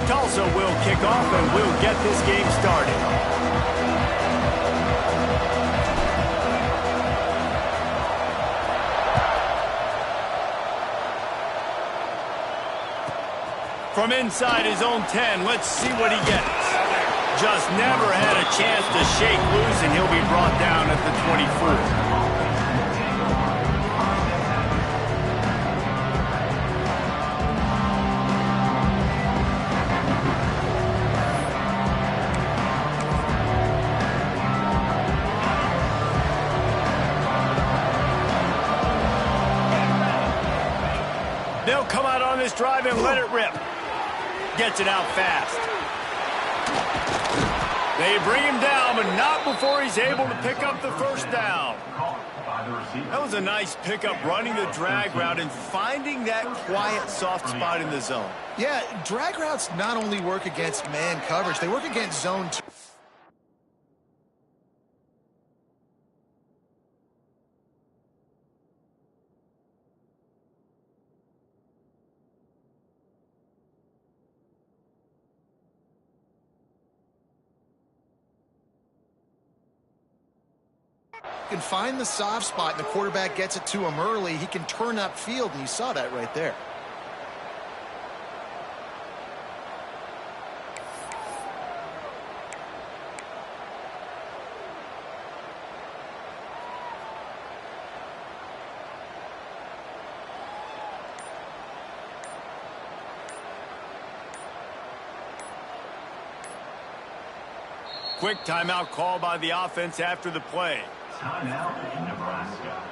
Tulsa will kick off, and we'll get this game started. From inside his own 10, let's see what he gets. Just never had a chance to shake loose, and he'll be brought down at the 24. They'll come out on this drive and let it rip. Gets it out fast. They bring him down, but not before he's able to pick up the first down. That was a nice pickup, running the drag route and finding that quiet, soft spot in the zone. Yeah, drag routes not only work against man coverage, they work against zone 2. Can find the soft spot and the quarterback gets it to him early. He can turn upfield, and you saw that right there. Quick timeout call by the offense after the play. Timeout in Nebraska.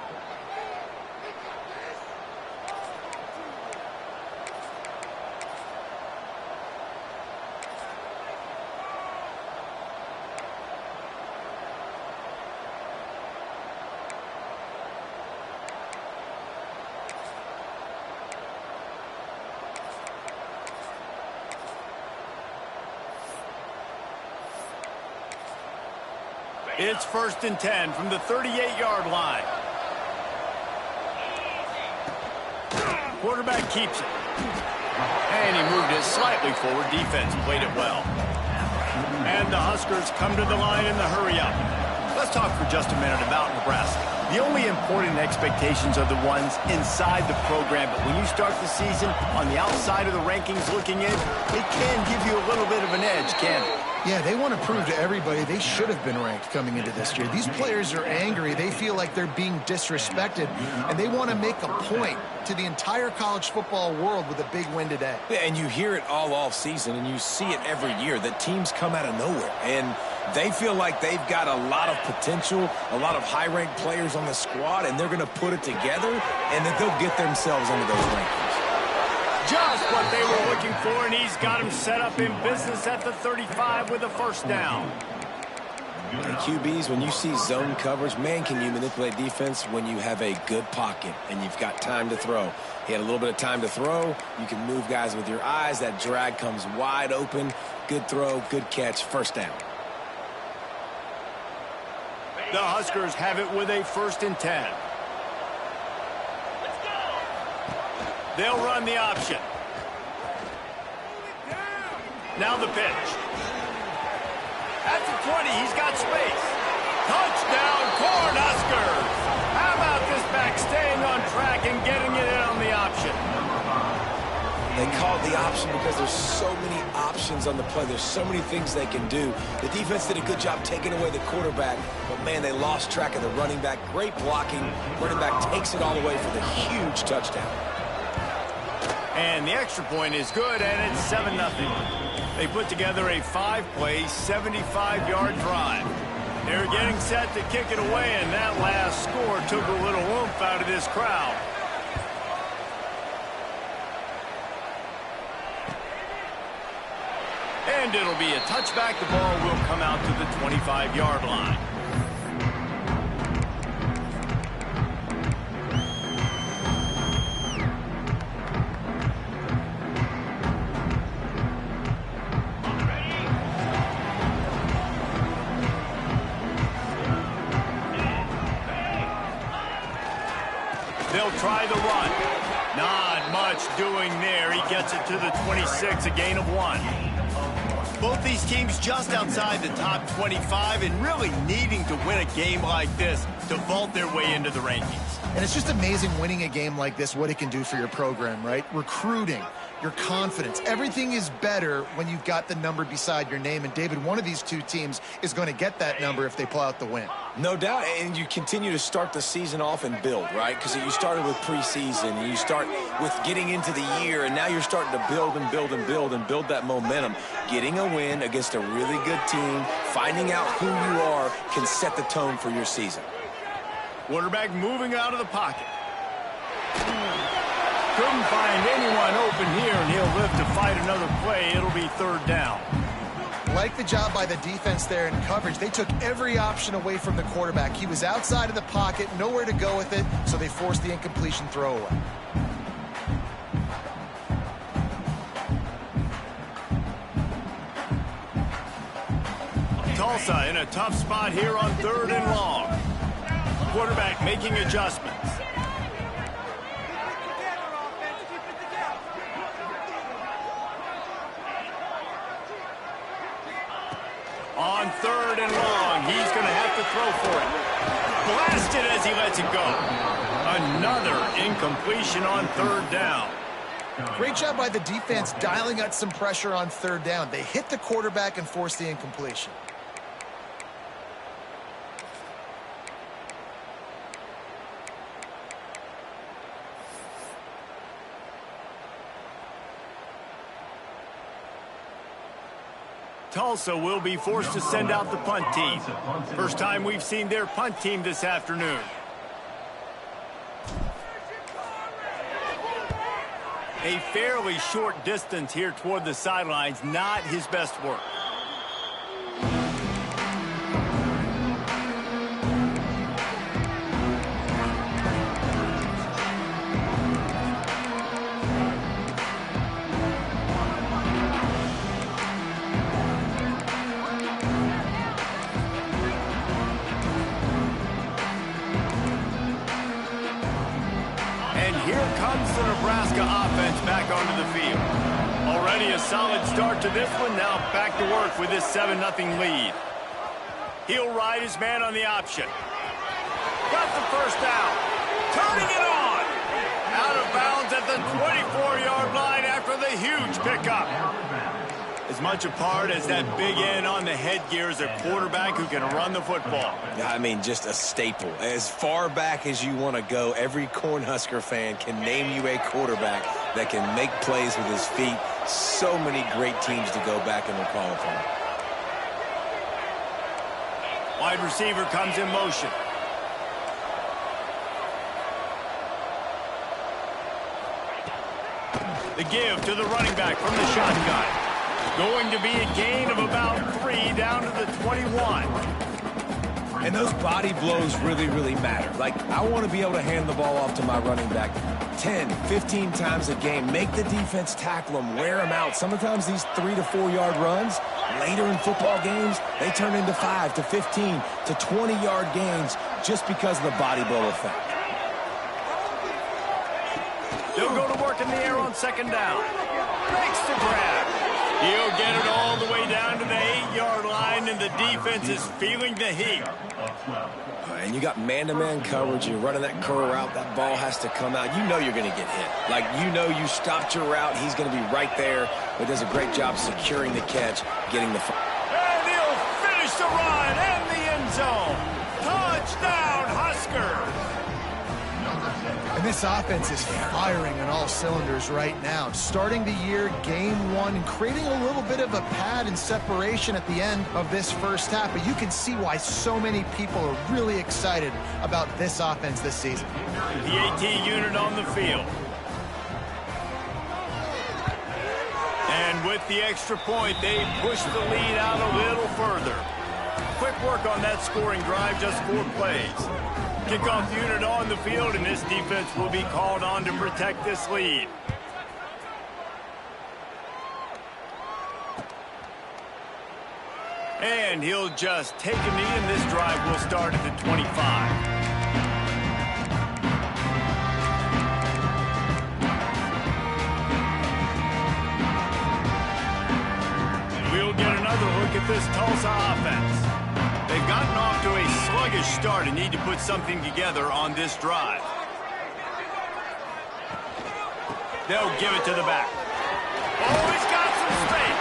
It's 1st and 10 from the 38-yard line. Quarterback keeps it. And he moved it slightly forward. Defense played it well. And the Huskers come to the line in the hurry-up. Let's talk for just a minute about Nebraska. The only important expectations are the ones inside the program, but when you start the season on the outside of the rankings looking in, it can give you a little bit of an edge, can't it? Yeah, they want to prove to everybody they should have been ranked coming into this year. These players are angry. They feel like they're being disrespected, and they want to make a point to the entire college football world with a big win today. Yeah, and you hear it all off season, and you see it every year that teams come out of nowhere, and they feel like they've got a lot of potential, a lot of high-ranked players on the squad, and they're going to put it together, and that they'll get themselves into those rankings. Just what they were looking for, and he's got him set up in business at the 35 with a first down. And QBs, when you see zone coverage, man, can you manipulate defense when you have a good pocket and you've got time to throw. He had a little bit of time to throw. You can move guys with your eyes. That drag comes wide open. Good throw, good catch, first down. The Huskers have it with a 1st and 10. They'll run the option. Now the pitch. At the 20, he's got space. Touchdown, Cornhuskers! How about this back staying on track and getting it in on the option? They call it the option because there's so many options on the play. There's so many things they can do. The defense did a good job taking away the quarterback, but, man, they lost track of the running back. Great blocking. Running back takes it all the way for the huge touchdown. And the extra point is good, and it's 7-0. They put together a 5-play, 75-yard drive. They're getting set to kick it away, and that last score took a little oomph out of this crowd. And it'll be a touchback. The ball will come out to the 25-yard line. They'll try the run. Not much much doing there. He gets it to the 26, a gain of 1. Both these teams just outside the top 25 and really needing to win a game like this to vault their way into the rankings. And it's just amazing winning a game like this, what it can do for your program, right? Recruiting, your confidence, everything is better when you've got the number beside your name. And David, one of these two teams is going to get that number if they pull out the win. No doubt, and you continue to start the season off and build, right? Because you started with preseason, and you start with getting into the year, and now you're starting to build and build and build and build that momentum. Getting a win against a really good team, finding out who you are, can set the tone for your season. Quarterback moving out of the pocket. Couldn't find anyone open here, and he'll live to fight another play. It'll be 3rd down. Like the job by the defense there in coverage. They took every option away from the quarterback. He was outside of the pocket, nowhere to go with it, so they forced the incompletion throwaway. Tulsa in a tough spot here on 3rd and long. Quarterback making adjustments. On 3rd and long, he's going to have to throw for it. Blasted as he lets it go. Another incompletion on 3rd down. Great job by the defense dialing out some pressure on 3rd down. They hit the quarterback and forced the incompletion. Tulsa will be forced to send out the punt team. First time we've seen their punt team this afternoon. A fairly short distance here toward the sidelines, not his best work. The Nebraska offense back onto the field. Already a solid start to this one. Now back to work with this 7-0 lead. He'll ride his man on the option. Got the first down. Turning it on. Out of bounds at the 24-yard line after the huge pickup. As much a part as that big end on the headgear is a quarterback who can run the football. I mean, just a staple. As far back as you want to go, every Cornhusker fan can name you a quarterback that can make plays with his feet. So many great teams to go back and recall upon. Wide receiver comes in motion. The give to the running back from the shotgun. Going to be a gain of about 3 down to the 21. And those body blows really, really matter. Like, I want to be able to hand the ball off to my running back 10, 15 times a game. Make the defense tackle them, wear them out. Sometimes these 3 to 4 yard runs, later in football games, they turn into 5 to 15 to 20 yard gains just because of the body blow effect. They'll go to work in the air on 2nd down. Makes the grab. He'll get it all the way down to the 8-yard line, and the defense is feeling the heat. And you got man-to-man coverage. You're running that curl route. That ball has to come out. You know you're going to get hit. Like, you know you stopped your route. He's going to be right there. But does a great job securing the catch, getting the... And he'll finish the run and the end zone. Touchdown, Husker! And this offense is firing on all cylinders right now. Starting the year, game 1, and creating a little bit of a pad and separation at the end of this first half. But you can see why so many people are really excited about this offense this season. The AT unit on the field. And with the extra point, they push the lead out a little further. Quick work on that scoring drive, just 4 plays. Kickoff unit on the field, and this defense will be called on to protect this lead. And he'll just take a knee, and this drive will start at the 25. closer look at this Tulsa offense. They've gotten off to a sluggish start and need to put something together on this drive. They'll give it to the back. Oh, he's got some space.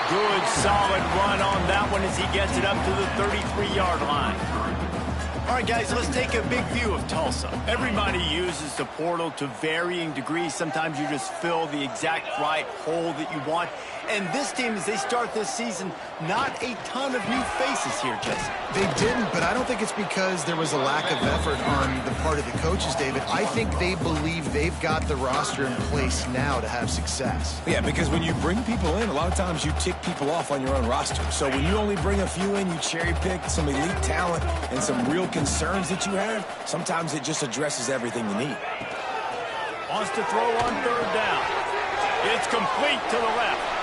Good, solid run on that one as he gets it up to the 33-yard line. All right, guys, let's take a big view of Tulsa. Everybody uses the portal to varying degrees. Sometimes you just fill the exact right hole that you want. And this team, as they start this season, not a ton of new faces here, Jesse. They didn't, but I don't think it's because there was a lack of effort on the part of the coaches, David. I think they believe they've got the roster in place now to have success. Yeah, because when you bring people in, a lot of times you tick people off on your own roster. So when you only bring a few in, you cherry-pick some elite talent and some real concerns that you have, sometimes it just addresses everything you need. Wants to throw on third down. It's complete to the left.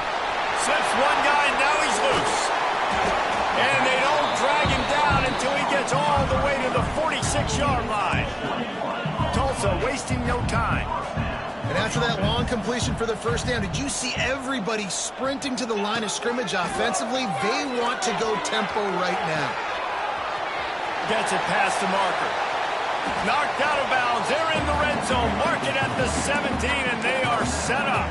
Slips one guy, now he's loose. And they don't drag him down until he gets all the way to the 46-yard line. Tulsa wasting no time. And after that long completion for the first down, did you see everybody sprinting to the line of scrimmage offensively? They want to go tempo right now. Gets it past the marker. Knocked out of bounds. They're in the red zone. Mark it at the 17, and they are set up.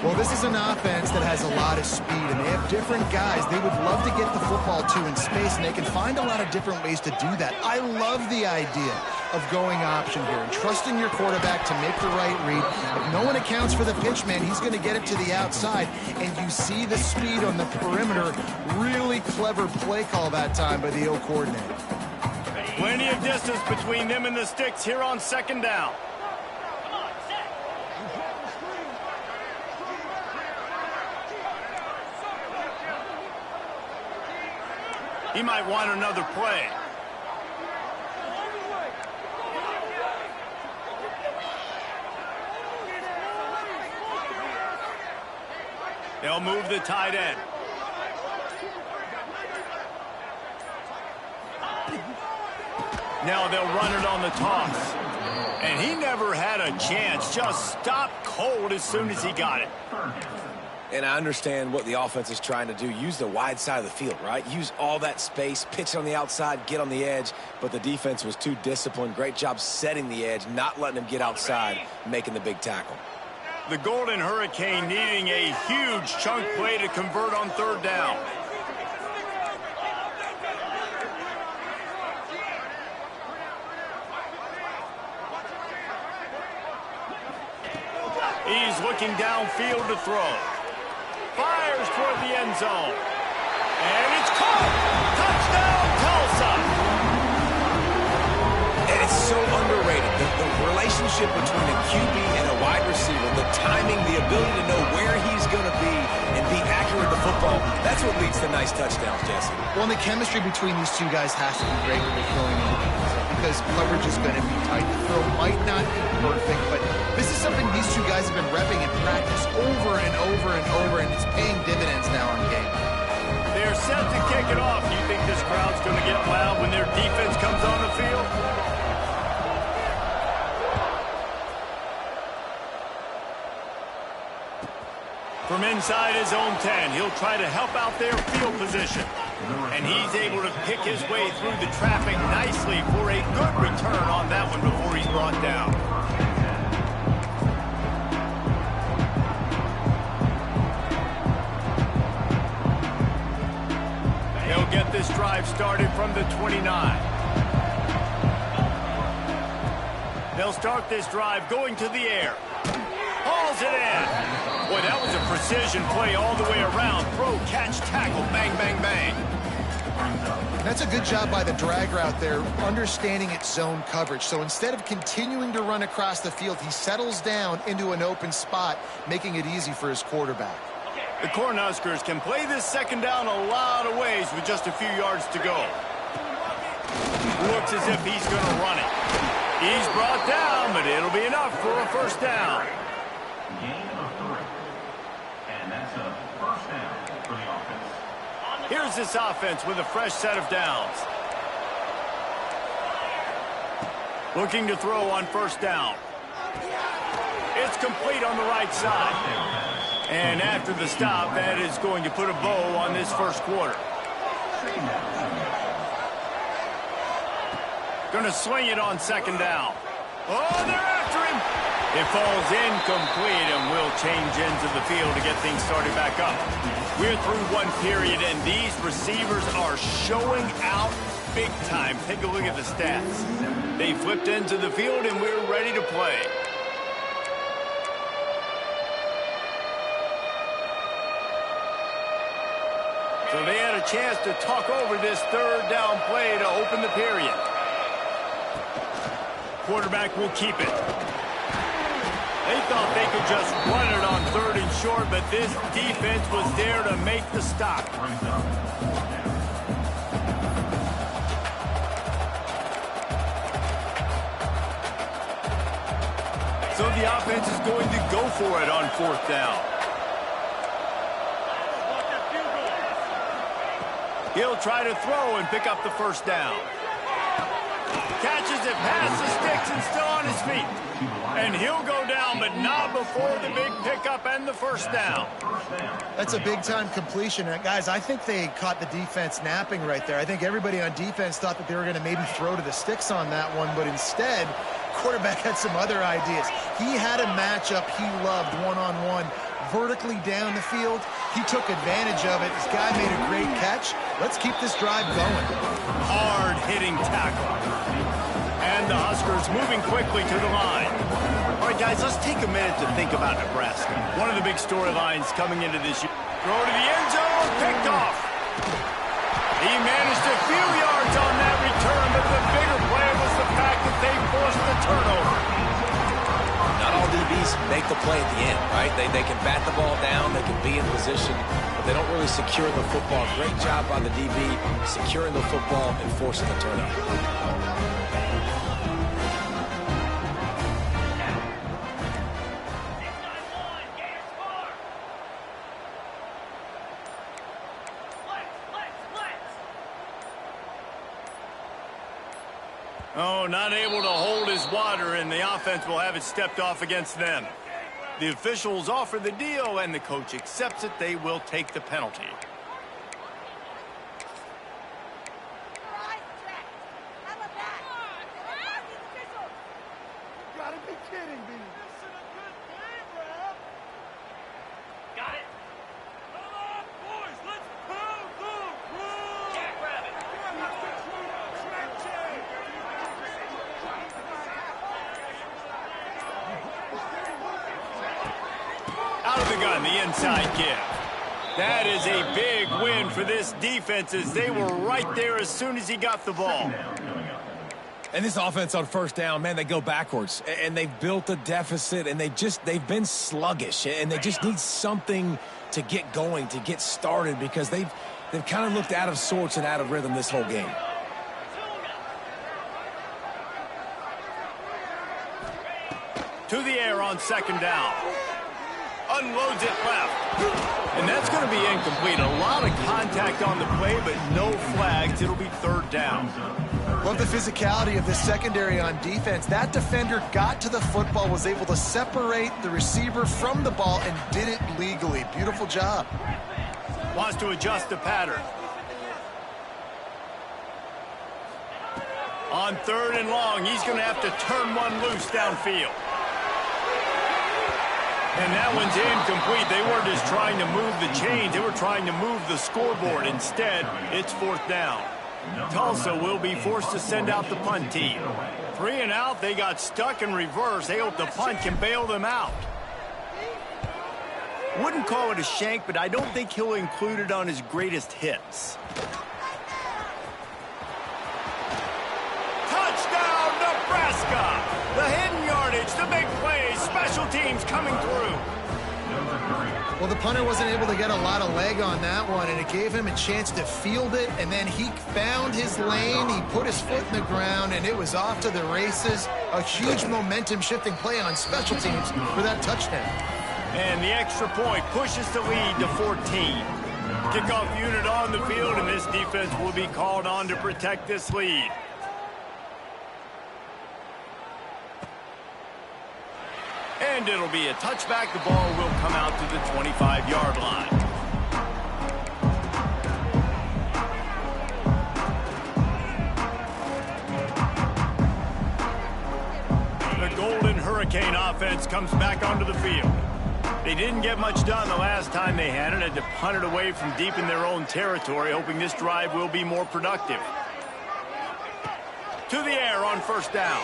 Well, this is an offense that has a lot of speed, and they have different guys they would love to get the football to in space, and they can find a lot of different ways to do that. I love the idea of going option here and trusting your quarterback to make the right read. If no one accounts for the pitch man, he's going to get it to the outside, and you see the speed on the perimeter. Really clever play call that time by the O coordinator. Plenty of distance between them and the sticks here on second down. He might want another play. They'll move the tight end. Now they'll run it on the toss. And he never had a chance. Just stopped cold as soon as he got it. And I understand what the offense is trying to do. Use the wide side of the field, right? Use all that space, pitch on the outside, get on the edge. But the defense was too disciplined. Great job setting the edge, not letting him get outside, making the big tackle. The Golden Hurricane needing a huge chunk play to convert on third down. He's looking downfield to throw. Fires toward the end zone. And it's caught. Touchdown, Tulsa. And it's so underrated. The relationship between a QB and a wide receiver, the timing, the ability to know where he's going to be and be accurate with the football, that's what leads to nice touchdowns, Jesse. Well, and the chemistry between these two guys has to be great when they're throwing in because coverage is going to be tight. The throw might not be perfect, but this is something these two guys have been repping in practice over and over and over, and it's paying dividends now in game. They're set to kick it off. Do you think this crowd's going to get loud when their defense comes on the field? From inside his own 10, he'll try to help out their field position. And he's able to pick his way through the traffic nicely for a good return on that one before he's brought down. They'll get this drive started from the 29. They'll start this drive going to the air. Hauls it in. Boy, that was a precision play all the way around. Throw, catch, tackle, bang, bang, bang. That's a good job by the drag route there, understanding its zone coverage. So instead of continuing to run across the field, he settles down into an open spot, making it easy for his quarterback. The Cornhuskers can play this second down a lot of ways with just a few yards to go. Looks as if he's going to run it. He's brought down, but it'll be enough for a first down. Gain of 3. And that's a first down for the offense. Here's this offense with a fresh set of downs. Looking to throw on first down. It's complete on the right side. And after the stop, that is going to put a bow on this first quarter. Going to sling it on second down. Oh, they're after him. It falls incomplete, and we'll change ends of the field to get things started back up. We're through one period, and these receivers are showing out big time. Take a look at the stats. They flipped into the field, and we're ready to play. So they had a chance to talk over this third down play to open the period. Quarterback will keep it. They thought they could just run it on third and short, but this defense was there to make the stop. So the offense is going to go for it on fourth down. He'll try to throw and pick up the first down. Catches it past the sticks and still on his feet. And he'll go down, but not before the big pickup and the first down. That's a big-time completion. And guys, I think they caught the defense napping right there. I think everybody on defense thought that they were going to maybe throw to the sticks on that one, but instead, quarterback had some other ideas. He had a matchup he loved one-on-one. Vertically down the field. He took advantage of it. This guy made a great catch. Let's keep this drive going. Hard-hitting tackle. And the Huskers moving quickly to the line. All right, guys, let's take a minute to think about Nebraska. One of the big storylines coming into this year. Throw to the end zone, picked off. He managed a few yards on that return, but the bigger play was the fact that they forced the turnover. Not all DBs make the play at the end, right? They can bat the ball down, they can be in position, but they don't really secure the football. Great job by the DB securing the football and forcing the turnover. Oh, not able to hold his water, and the offense will have it stepped off against them. The officials offer the deal, and the coach accepts it. They will take the penalty. You gotta be kidding me. Got it. Come on, boys, let's go. Jack Rabbit. Out of the gun, the inside give. That is a big win for this defense as they were right there as soon as he got the ball. And this offense on first down, man, they go backwards. And they've built a deficit, and they've been sluggish. And they just need something to get going, to get started, because they've kind of looked out of sorts and out of rhythm this whole game. To the air on second down. Unloads it left. And that's going to be incomplete. A lot of contact on the play, but no flags. It'll be third down. Love the physicality of this secondary on defense. That defender got to the football, was able to separate the receiver from the ball, and did it legally. Beautiful job. Wants to adjust the pattern. On third and long, he's going to have to turn one loose downfield. And that one's incomplete. They weren't just trying to move the chains. They were trying to move the scoreboard. Instead, it's fourth down. Tulsa will be forced to send out the punt team. 3 and out, they got stuck in reverse. They hope the punt can bail them out. Wouldn't call it a shank, but I don't think he'll include it on his greatest hits. Touchdown, Nebraska! The hidden yardage, the big plays, special teams coming through. Well, the punter wasn't able to get a lot of leg on that one, and it gave him a chance to field it, and then he found his lane, he put his foot in the ground, and it was off to the races. A huge momentum-shifting play on special teams for that touchdown. And the extra point pushes the lead to 14. Kickoff unit on the field, and this defense will be called on to protect this lead. And And it'll be a touchback. The ball will come out to the 25-yard line. The Golden Hurricane offense comes back onto the field. They didn't get much done the last time they had it. Had to punt it away from deep in their own territory, hoping this drive will be more productive. To the air on first down.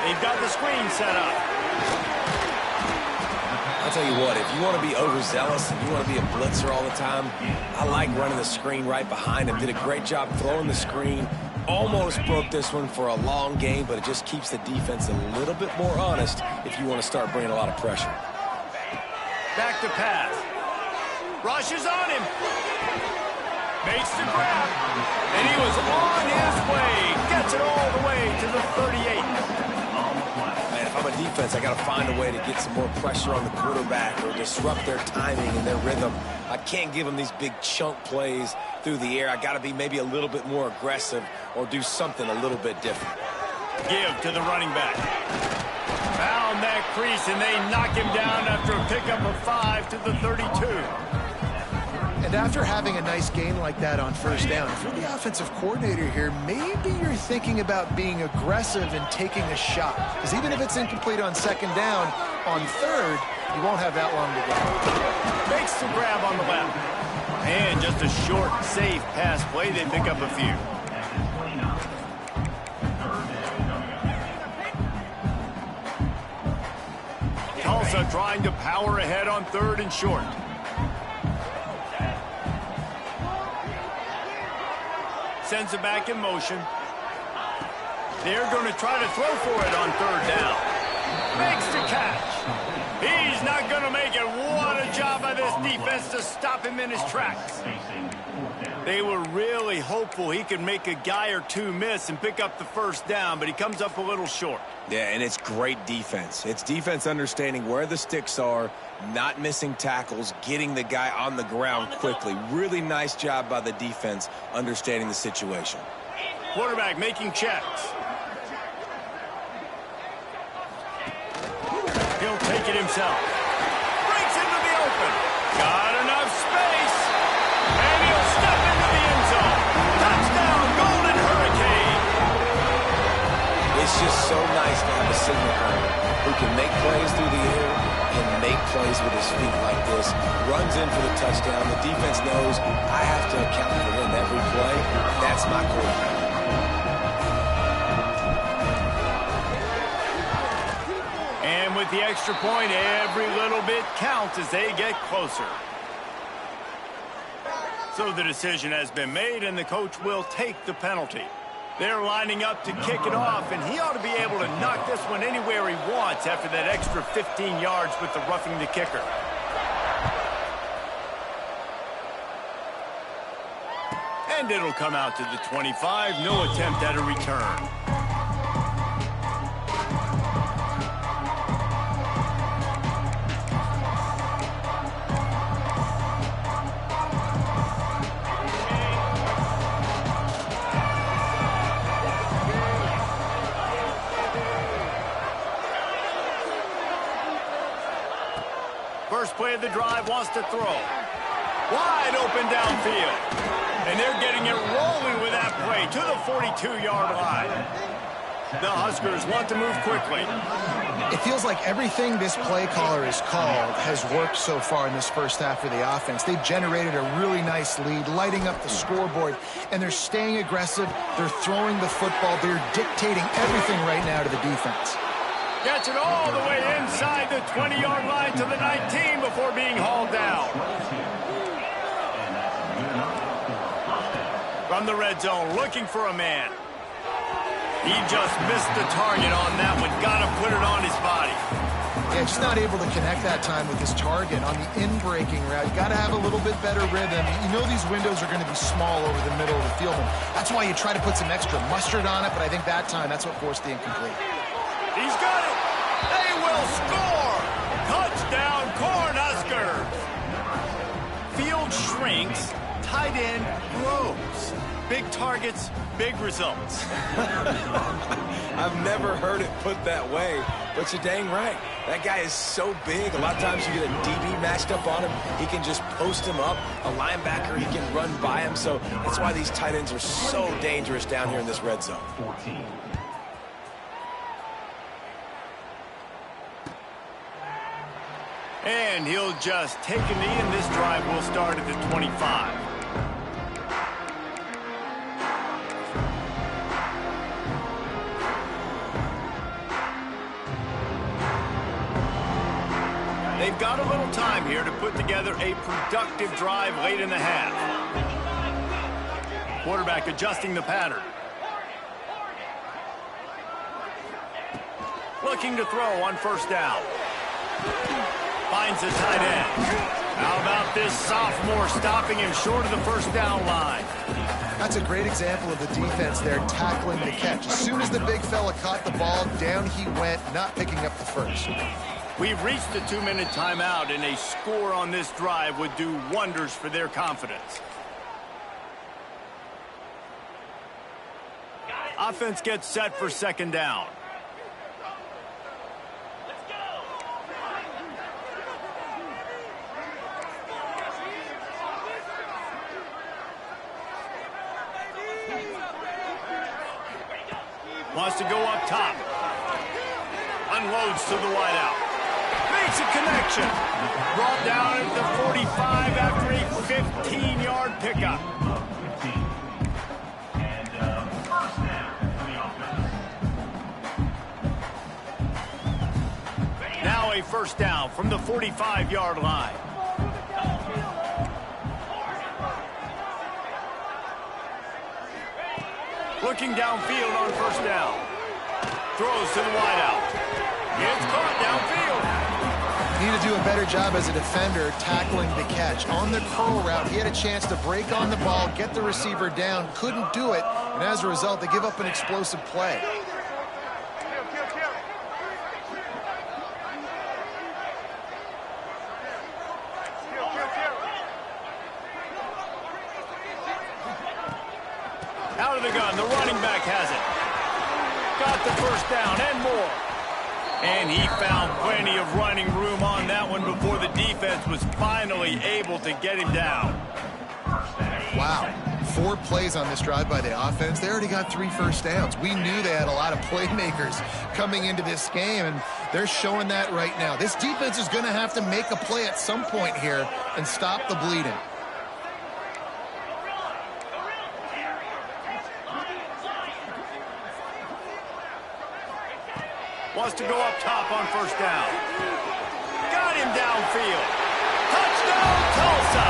They've got the screen set up. I'll tell you what, if you want to be overzealous and you want to be a blitzer all the time, I like running the screen right behind him. Did a great job throwing the screen. Almost broke this one for a long game, but it just keeps the defense a little bit more honest if you want to start bringing a lot of pressure. Back to pass. Rushes on him. Makes the grab. And he was on his way. Gets it all the way to the 38. Man, if I'm a defense, I got to find a way to get some more pressure on the quarterback or disrupt their timing and their rhythm. I can't give them these big chunk plays through the air. I got to be maybe a little bit more aggressive or do something a little bit different. Give to the running back. Found that crease, and they knock him down after a pickup of 5 to the 32. And after having a nice gain like that on first down, if you're the offensive coordinator here, maybe you're thinking about being aggressive and taking a shot. Because even if it's incomplete on second down, on third, you won't have that long to go. Makes the grab on the left. And just a short, safe pass play. They pick up a few. Tulsa trying to power ahead on third and short. Sends it back in motion. They're going to try to throw for it on third down. Makes the catch. He's not going to make it. What a job by this defense to stop him in his tracks. They were really hopeful he could make a guy or two miss and pick up the first down, but he comes up a little short. Yeah, and it's great defense. It's defense understanding where the sticks are, not missing tackles, getting the guy on the ground quickly. Really nice job by the defense understanding the situation. Quarterback making checks. He'll take it himself. Breaks into the open. Got enough space. And he'll step into the end zone. Touchdown, Golden Hurricane. It's just so nice to have a signal player who can make plays through the air and make plays with his feet like this. Runs in for the touchdown. The defense knows I have to account for him every play. That's my quarterback. And with the extra point, every little bit counts as they get closer. So the decision has been made, and the coach will take the penalty. They're lining up to kick it off, and he ought to be able to knock this one anywhere he wants after that extra 15 yards with the roughing the kicker. And it'll come out to the 25. No attempt at a return. First play of the drive, wants to throw. Wide open downfield. And they're getting it rolling with that play to the 42-yard line. The Huskers want to move quickly. It feels like everything this play caller has called has worked so far in this first half for the offense. They've generated a really nice lead, lighting up the scoreboard, and they're staying aggressive. They're throwing the football. They're dictating everything right now to the defense. Gets it all the way inside the 20-yard line to the 19 before being hauled down. From the red zone, looking for a man. He just missed the target on that one. Got to put it on his body. Yeah, just not able to connect that time with his target on the in-breaking route. You got to have a little bit better rhythm. You know these windows are going to be small over the middle of the field, and that's why you try to put some extra mustard on it, but I think that time that's what forced the incomplete. He's got it. They will score. Touchdown, Cornhuskers. Field shrinks. Tight end grows. Big targets, big results. I've never heard it put that way, but you're dang right. That guy is so big. A lot of times you get a DB matched up on him. He can just post him up. A linebacker, he can run by him. So that's why these tight ends are so dangerous down here in this red zone. 14. And he'll just take a knee, and this drive will start at the 25. They've got a little time here to put together a productive drive late in the half. Quarterback adjusting the pattern. Looking to throw on first down. Finds the tight end. How about this sophomore stopping him short of the first down line? That's a great example of the defense there tackling the catch. As soon as the big fella caught the ball, down he went, not picking up the first. We've reached the 2-minute timeout, and a score on this drive would do wonders for their confidence. Offense gets set for second down. Wants to go up top. Unloads to the wideout. Makes a connection. Brought down at the 45 after a 15-yard pickup. And first down for the offense. Now a first down from the 45-yard line. Looking downfield on first down. Throws to the wideout. It's caught downfield. Need to do a better job as a defender tackling the catch. On the curl route, he had a chance to break on the ball, get the receiver down, couldn't do it, and as a result, they give up an explosive play. Out of the gun, the running back has it. Got the first down and more. And he found plenty of running room on that one before the defense was finally able to get him down. Wow. 4 plays on this drive by the offense. They already got 3 first downs. We knew they had a lot of playmakers coming into this game, and they're showing that right now. This defense is going to have to make a play at some point here and stop the bleeding. Wants to go up top on first down. Got him downfield. Touchdown, Tulsa!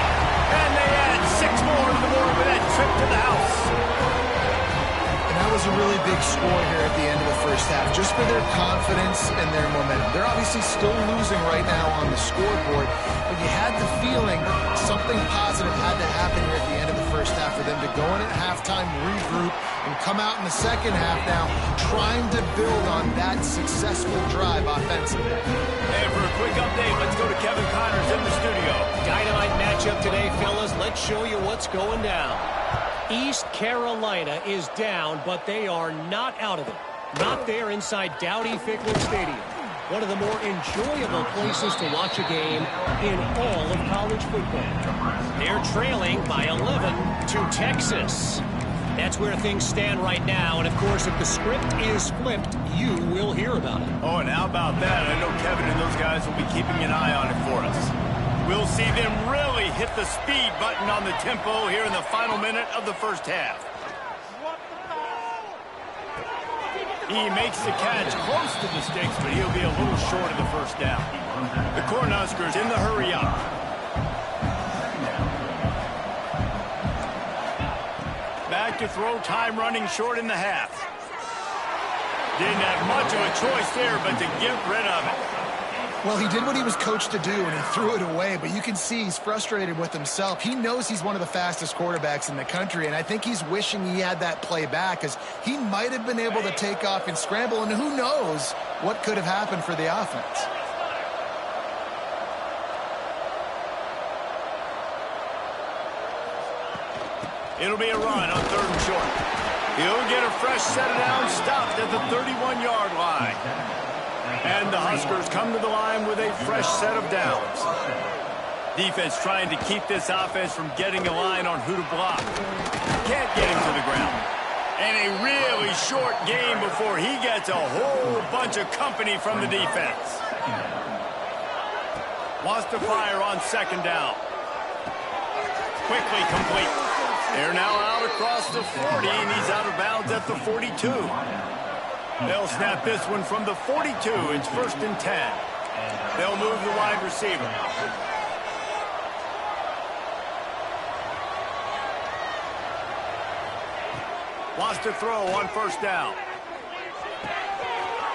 And they add 6 more to the board with that trip to the house. And that was a really big score here at the end of the first half, just for their confidence and their momentum. They're obviously still losing right now on the scoreboard, but you had the feeling something positive had to happen here at the end of the first half for them to go in at halftime, regroup, and come out in the second half now trying to build on that successful drive offensively. And for a quick update, let's go to Kevin Connors in the studio. Dynamite matchup today, fellas. Let's show you what's going down. East Carolina is down, but they are not out of it. Not there inside Dowdy-Ficklen Stadium. One of the more enjoyable places to watch a game in all of college football. They're trailing by 11 to Texas. That's where things stand right now, and of course, if the script is flipped, you will hear about it. Oh, and how about that? I know Kevin and those guys will be keeping an eye on it for us. We'll see them really hit the speed button on the tempo here in the final minute of the first half. He makes the catch close to the sticks, but he'll be a little short of the first down. The Cornhuskers in the hurry up. Back to throw, time running short in the half. Didn't have much of a choice there, but to get rid of it. Well, he did what he was coached to do, and he threw it away, but you can see he's frustrated with himself. He knows he's one of the fastest quarterbacks in the country, and I think he's wishing he had that play back, because he might have been able to take off and scramble, and who knows what could have happened for the offense. It'll be a run on 3rd and short. He'll get a fresh set of downs stopped at the 31-yard line. And the Huskers come to the line with a fresh set of downs. Defense trying to keep this offense from getting a line on who to block. Can't get him to the ground. And a really short game before he gets a whole bunch of company from the defense. Wants to fire on 2nd down. Quickly complete. They're now out across the 40, and he's out of bounds at the 42. They'll snap this one from the 42. It's 1st and 10. They'll move the wide receiver. Wants to throw on 1st down.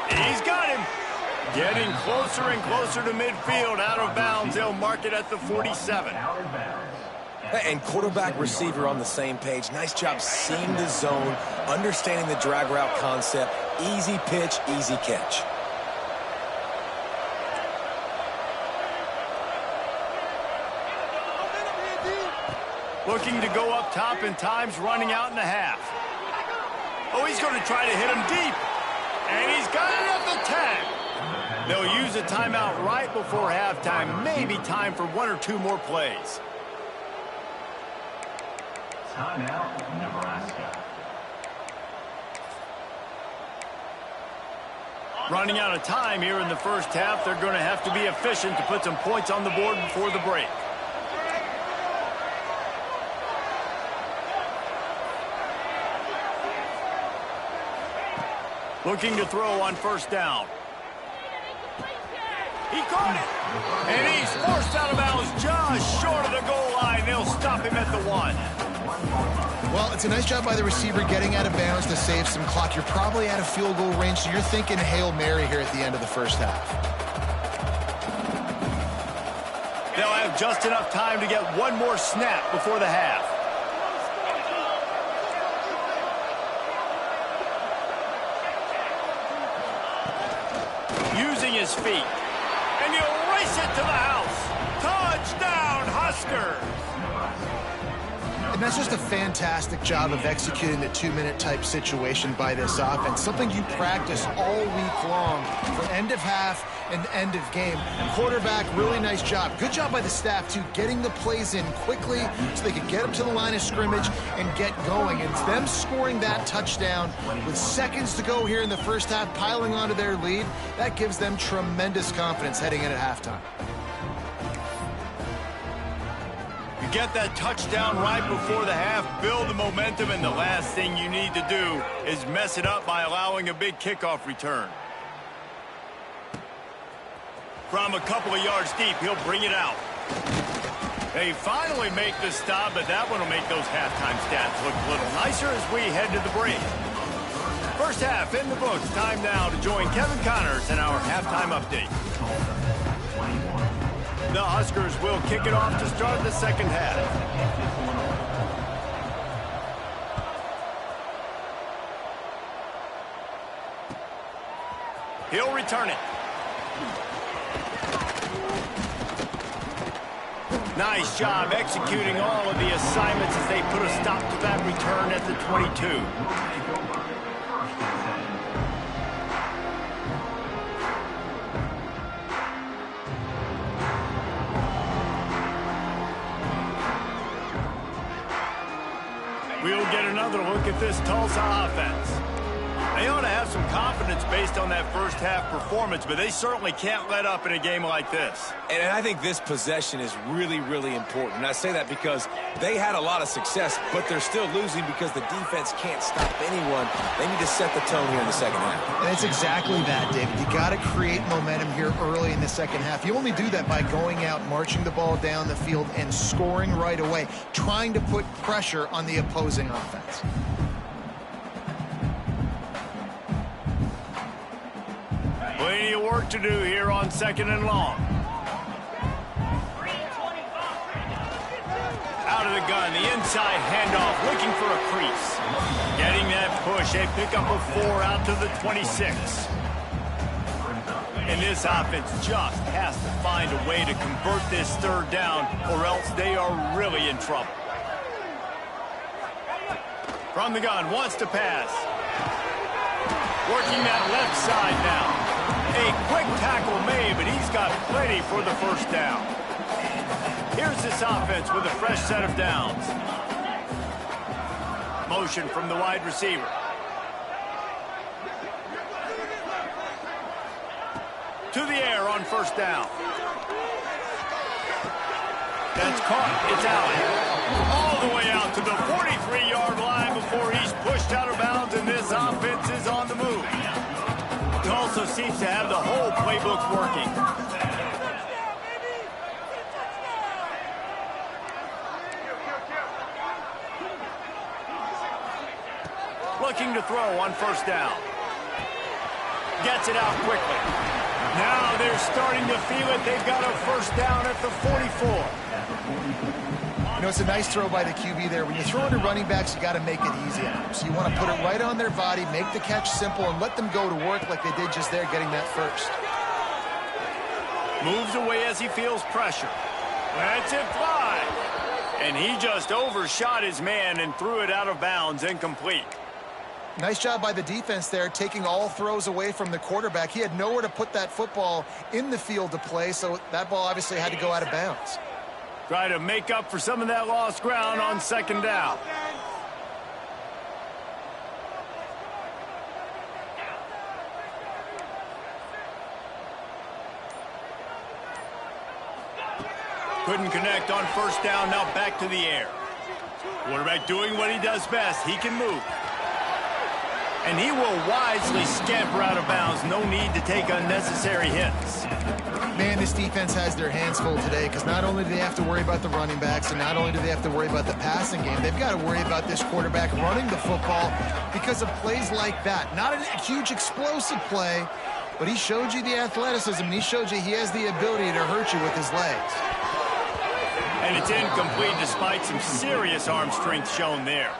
He's got him. Getting closer and closer to midfield, out of bounds. They'll mark it at the 47. And quarterback receiver on the same page. Nice job seeing the zone, understanding the drag route concept. Easy pitch, easy catch. Looking to go up top, and time's running out in the half. Oh, he's going to try to hit him deep. And he's got it at the 10. They'll use a timeout right before halftime. Maybe time for 1 or 2 more plays. Timeout, Nebraska. Running out of time here in the first half. They're going to have to be efficient to put some points on the board before the break. Looking to throw on 1st down. He caught it. And he's forced out of bounds just short of the goal line. They'll stop him at the 1. Well, it's a nice job by the receiver getting out of bounds to save some clock. You're probably out of field goal range, so you're thinking Hail Mary here at the end of the first half. They'll have just enough time to get 1 more snap before the half. Using his feet. And he'll race it to the house. Touchdown, Huskers! And that's just a fantastic job of executing the 2-minute type situation by this offense. Something you practice all week long for end of half and end of game. Quarterback, really nice job. Good job by the staff, too, getting the plays in quickly so they could get up to the line of scrimmage and get going. And them scoring that touchdown with seconds to go here in the first half, piling onto their lead, that gives them tremendous confidence heading in at halftime. You get that touchdown right before the half, build the momentum, and the last thing you need to do is mess it up by allowing a big kickoff return. From a couple of yards deep, he'll bring it out. They finally make the stop, but that one will make those halftime stats look a little nicer as we head to the break. First half in the books. Time now to join Kevin Connors in our halftime update. The Huskers will kick it off to start the second half. He'll return it. Nice job executing all of the assignments as they put a stop to that return at the 22. We'll get another look at this Tulsa offense. They ought to have some confidence based on that first half performance, but they certainly can't let up in a game like this. And I think this possession is really, really important. And I say that because they had a lot of success, but they're still losing because the defense can't stop anyone. They need to set the tone here in the second half. And it's exactly that, David. You got to create momentum here early in the second half. You only do that by going out, marching the ball down the field, and scoring right away, trying to put pressure on the opposing offense. Plenty of work to do here on 2nd and long. Out of the gun, the inside handoff, looking for a crease. Getting that push, a pickup of 4 out to the 26. And this offense just has to find a way to convert this 3rd down, or else they are really in trouble. From the gun, wants to pass. Working that left side now. A quick tackle made, but he's got plenty for the first down. Here's this offense with a fresh set of downs. Motion from the wide receiver. To the air on first down. That's caught. It's out. All the way out to the 43-yard line before he's pushed out of bounds, and this offense is on the move. Tulsa seems to have the whole playbook working. Looking to throw on first down. Gets it out quickly. Now they're starting to feel it. They've got a first down at the 44. You know, it's a nice throw by the QB there. When you're throwing to running backs, you got to make it easy on them. So you want to put it right on their body, make the catch simple, and let them go to work like they did just there, getting that first. Moves away as he feels pressure. Lets it fly. And he just overshot his man and threw it out of bounds, incomplete. Nice job by the defense there, taking all throws away from the quarterback. He had nowhere to put that football in the field to play, so that ball obviously had to go out of bounds. Try to make up for some of that lost ground on second down. Couldn't connect on first down, now back to the air. Quarterback doing what he does best. He can move. And he will wisely scamper out of bounds. No need to take unnecessary hits. Man, this defense has their hands full today because not only do they have to worry about the running backs and not only do they have to worry about the passing game, they've got to worry about this quarterback running the football because of plays like that. Not a huge explosive play, but he showed you the athleticism, and he showed you he has the ability to hurt you with his legs. And it's incomplete despite some serious arm strength shown there.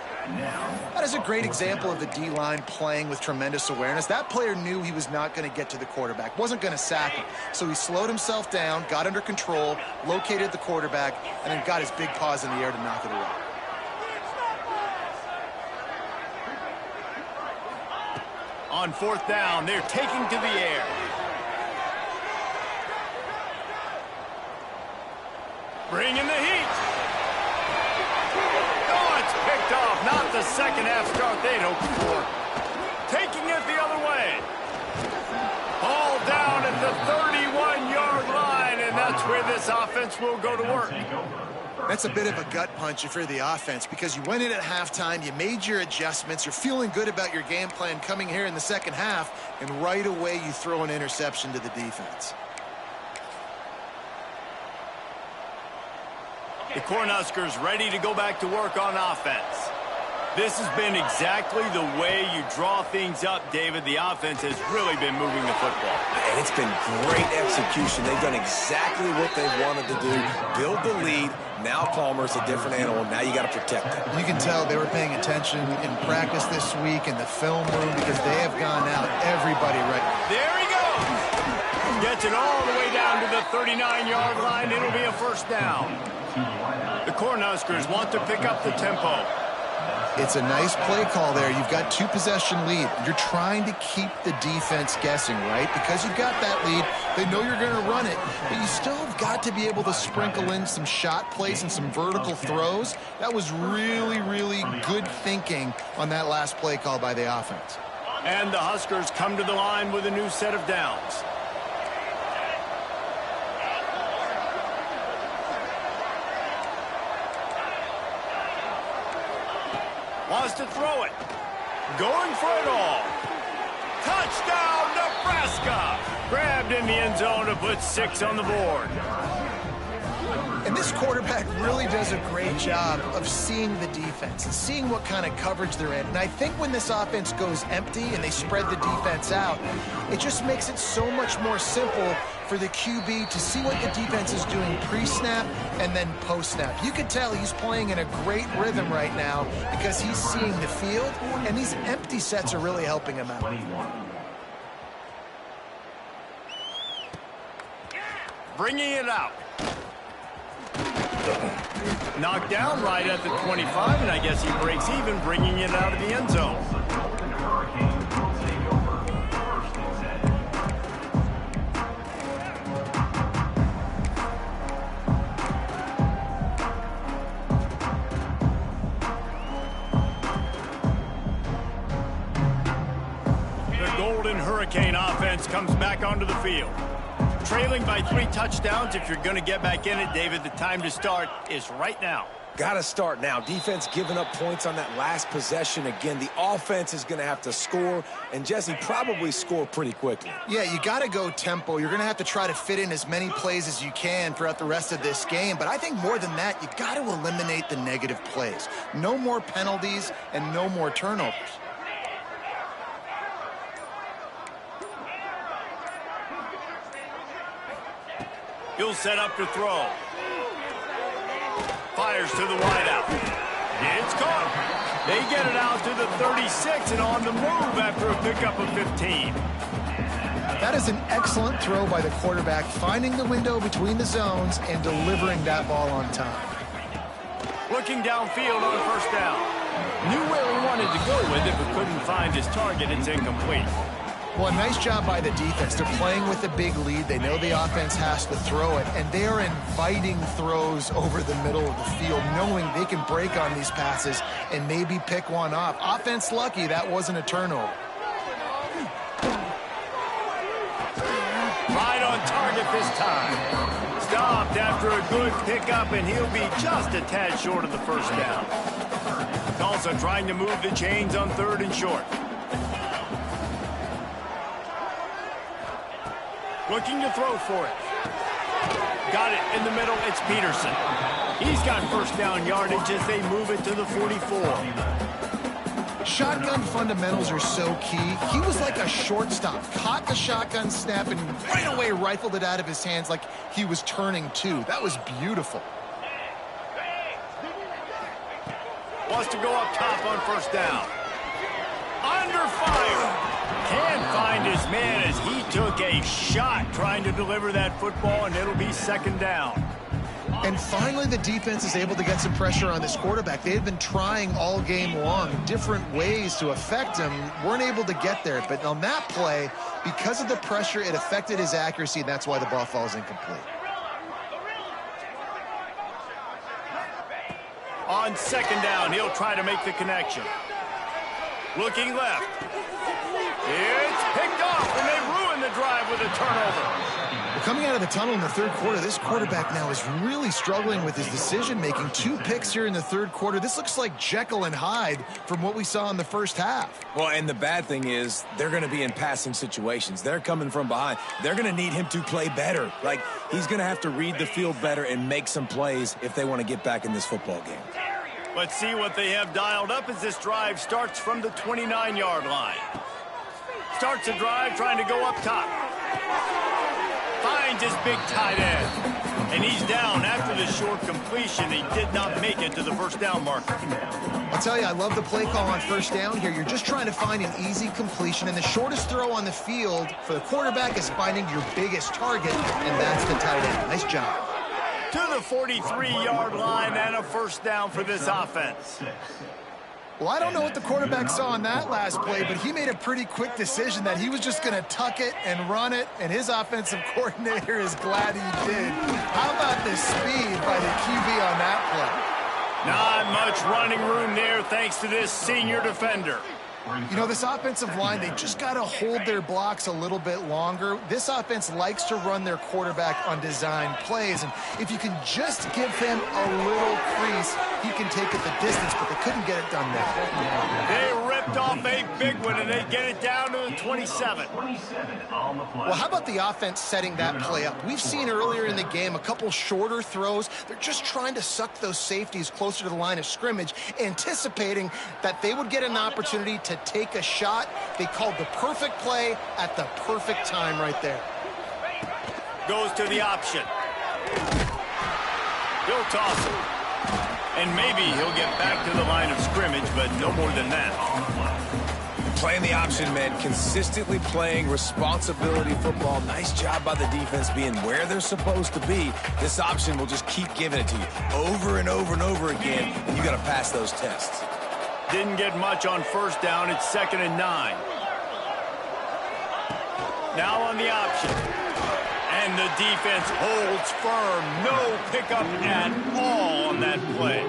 That is a great example of the D-line playing with tremendous awareness. That player knew he was not going to get to the quarterback, wasn't going to sack him. So he slowed himself down, got under control, located the quarterback, and then got his big paws in the air to knock it away. On fourth down, they're taking to the air. Bring in the heat. Oh, it's picked off. Not the second half start they'd hoped for. Taking it the other way. Ball down at the 31-yard line, and that's where this offense will go to work. That's a bit of a gut punch if you're the offense because you went in at halftime, you made your adjustments, you're feeling good about your game plan coming here in the second half, and right away you throw an interception to the defense. The Cornhuskers ready to go back to work on offense. This has been exactly the way you draw things up, David. The offense has really been moving the football. And it's been great execution. They've done exactly what they wanted to do. Build the lead. Now Palmer's a different animal. Now you got to protect it. You can tell they were paying attention in practice this week in the film room because they have gone out everybody right. There he goes. Gets it all the way down to the 39-yard line. It'll be a first down. The Cornhuskers want to pick up the tempo. It's a nice play call there. You've got two-possession lead. You're trying to keep the defense guessing, right? Because you've got that lead, they know you're going to run it, but you still have got to be able to sprinkle in some shot plays and some vertical throws. That was really, really good thinking on that last play call by the offense. And the Huskers come to the line with a new set of downs. Wants to throw it. Going for it all. Touchdown, Nebraska! Grabbed in the end zone to put 6 on the board. And this quarterback really does a great job of seeing the defense and seeing what kind of coverage they're in. And I think when this offense goes empty and they spread the defense out, it just makes it so much more simple for the QB to see what the defense is doing pre-snap and then post-snap. You can tell he's playing in a great rhythm right now because he's seeing the field, and these empty sets are really helping him out. Bringing it out. Knocked down right at the 25, and I guess he breaks even, bringing it out of the end zone. The Golden Hurricane offense comes back onto the field. Trailing by 3 touchdowns. If you're going to get back in it, David, the time to start is right now. Got to start now. Defense giving up points on that last possession. Again, the offense is going to have to score, and Jesse probably score pretty quickly. Yeah, you got to go tempo. You're going to have to try to fit in as many plays as you can throughout the rest of this game. But I think more than that, you got to eliminate the negative plays. No more penalties and no more turnovers. He'll set up to throw. Fires to the wideout. It's caught. They get it out to the 36 and on the move after a pickup of 15. That is an excellent throw by the quarterback, finding the window between the zones and delivering that ball on time. Looking downfield on first down. Knew where he wanted to go with it, but couldn't find his target. It's incomplete. Well, a nice job by the defense. They're playing with a big lead. They know the offense has to throw it, and they are inviting throws over the middle of the field, knowing they can break on these passes and maybe pick one off. Offense lucky that wasn't a turnover. Right on target this time. Stopped after a good pickup, and he'll be just a tad short of the first down. Tulsa trying to move the chains on 3rd and short. Looking to throw for it. Got it in the middle. It's Peterson. He's got first down yardage as they move it to the 44. Shotgun fundamentals are so key. He was like a shortstop. Caught the shotgun snap and right away rifled it out of his hands like he was turning two. That was beautiful. Wants to go up top on first down. Under fire. Can't find his man as he took a shot trying to deliver that football, and it'll be 2nd down. And finally, the defense is able to get some pressure on this quarterback. They had been trying all game long different ways to affect him, weren't able to get there. But on that play, because of the pressure, it affected his accuracy, and that's why the ball falls incomplete. On 2nd down, he'll try to make the connection. Looking left. It's picked off, and they ruin the drive with a turnover. Well, coming out of the tunnel in the 3rd quarter, this quarterback now is really struggling with his decision-making. 2 picks here in the 3rd quarter. This looks like Jekyll and Hyde from what we saw in the first half. Well, and the bad thing is they're going to be in passing situations. They're coming from behind. They're going to need him to play better. Like, he's going to have to read the field better and make some plays if they want to get back in this football game. Let's see what they have dialed up as this drive starts from the 29-yard line. Starts a drive trying to go up top. Finds his big tight end. And he's down after the short completion. He did not make it to the first down marker. I'll tell you, I love the play call on first down here. You're just trying to find an easy completion, and the shortest throw on the field for the quarterback is finding your biggest target, and that's the tight end. Nice job. To the 43-yard line and a first down for this offense. Well, I don't know what the quarterback saw on that last play, but he made a pretty quick decision that he was just going to tuck it and run it, and his offensive coordinator is glad he did. How about the speed by the QB on that play? Not much running room there thanks to this senior defender. You know, this offensive line, they just got to hold their blocks a little bit longer. This offense likes to run their quarterback on design plays, and if you can just give him a little crease, he can take it the distance, but they couldn't get it done there. They ripped off a big one, and they get it down to the 27. Well, how about the offense setting that play up? We've seen earlier in the game a couple shorter throws. They're just trying to suck those safeties closer to the line of scrimmage, anticipating that they would get an opportunity to take a shot. They called the perfect play at the perfect time right there. Goes to the option. He'll toss it. And maybe he'll get back to the line of scrimmage, but no more than that. Playing the option, man, consistently playing responsibility football. Nice job by the defense being where they're supposed to be. This option will just keep giving it to you over and over and over again, and you got to pass those tests. Didn't get much on first down. It's 2nd and 9. Now on the option. And the defense holds firm. No pickup at all on that play.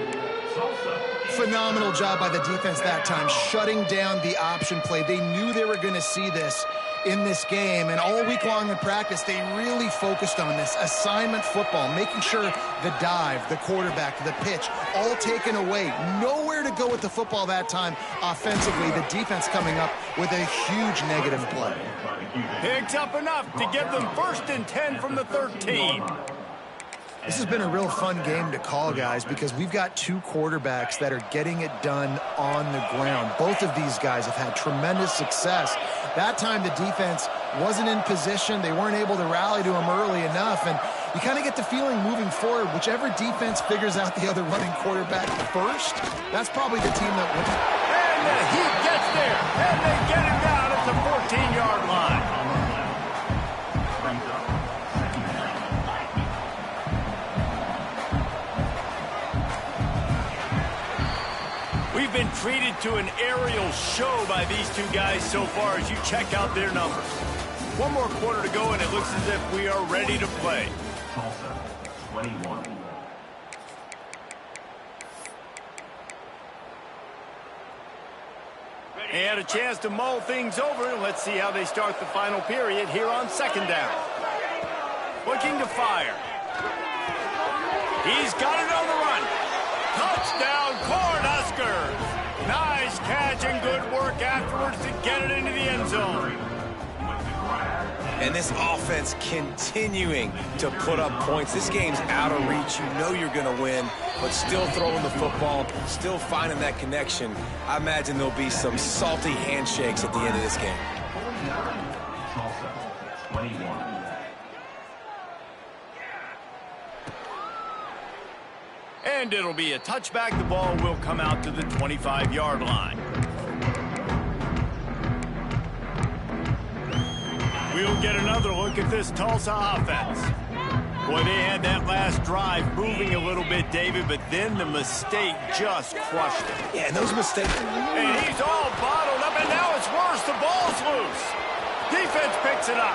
Phenomenal job by the defense that time, shutting down the option play. They knew they were going to see this in this game, and all week long in practice, they really focused on this assignment football, making sure the dive, the quarterback, the pitch, all taken away. Nowhere to go with the football that time offensively. The defense coming up with a huge negative play. Picks up enough to give them 1st and 10 from the 13. This has been a real fun game to call, guys, because we've got two quarterbacks that are getting it done on the ground. Both of these guys have had tremendous success. That time the defense wasn't in position. They weren't able to rally to him early enough, and you kind of get the feeling moving forward, whichever defense figures out the other running quarterback first, that's probably the team that wins. And the Heat gets there, and they get him down at the 14-yard line. We've been treated to an aerial show by these two guys so far as you check out their numbers. One more quarter to go, and it looks as if we are ready to play. Tulsa, 21. They had a chance to mull things over, and let's see how they start the final period here on 2nd down. Looking to fire. He's got it on the run. Touchdown, Cornhuskers! Nice catch and good work afterwards to get it into the end zone. And this offense continuing to put up points. This game's out of reach. You know you're going to win, but still throwing the football, still finding that connection. I imagine there'll be some salty handshakes at the end of this game. Tulsa, 21. And it'll be a touchback. The ball will come out to the 25-yard line. We'll get another look at this Tulsa offense. Boy, they had that last drive moving a little bit, David, but then the mistake just crushed it. Yeah, and those mistakes. And he's all bottled up, and now it's worse. The ball's loose. Defense picks it up.